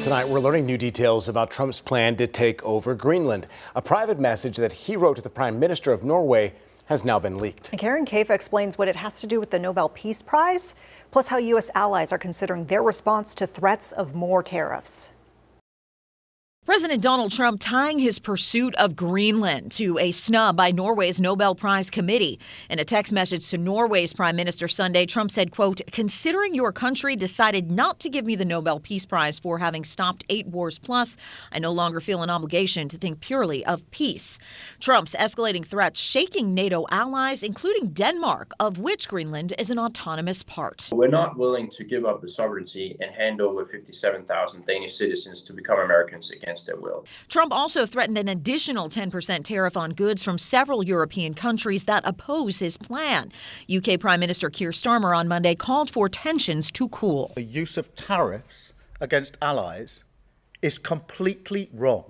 Tonight, we're learning new details about Trump's plan to take over Greenland. A private message that he wrote to the Prime Minister of Norway has now been leaked. And Karen Kafa explains what it has to do with the Nobel Peace Prize, plus how U.S. allies are considering their response to threats of more tariffs. President Donald Trump tying his pursuit of Greenland to a snub by Norway's Nobel Prize committee. In a text message to Norway's Prime Minister Sunday, Trump said, quote, "Considering your country decided not to give me the Nobel Peace Prize for having stopped 8 wars plus, I no longer feel an obligation to think purely of peace." Trump's escalating threats shaking NATO allies, including Denmark, of which Greenland is an autonomous part. We're not willing to give up the sovereignty and hand over 57,000 Danish citizens to become Americans against their will. Trump also threatened an additional 10% tariff on goods from several European countries that oppose his plan. UK Prime Minister Gahr Støre on Monday called for tensions to cool. The use of tariffs against allies is completely wrong.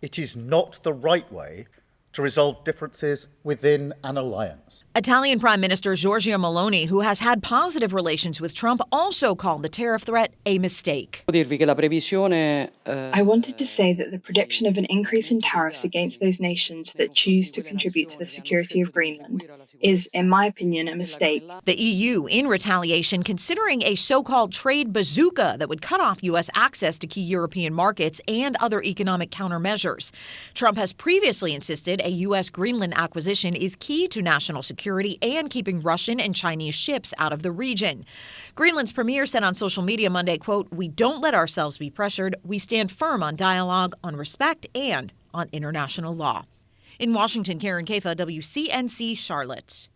It is not the right way to resolve differences within an alliance. Italian Prime Minister Giorgia Meloni, who has had positive relations with Trump, also called the tariff threat a mistake. I wanted to say that the prediction of an increase in tariffs against those nations that choose to contribute to the security of Greenland is, in my opinion, a mistake. The EU, in retaliation, considering a so-called trade bazooka that would cut off U.S. access to key European markets and other economic countermeasures. Trump has previously insisted a U.S. Greenland acquisition is key to national security and keeping Russian and Chinese ships out of the region. Greenland's premier said on social media Monday, quote, "We don't let ourselves be pressured. We stand firm on dialogue, on respect, and on international law." In Washington, Karen Kafa, WCNC Charlotte.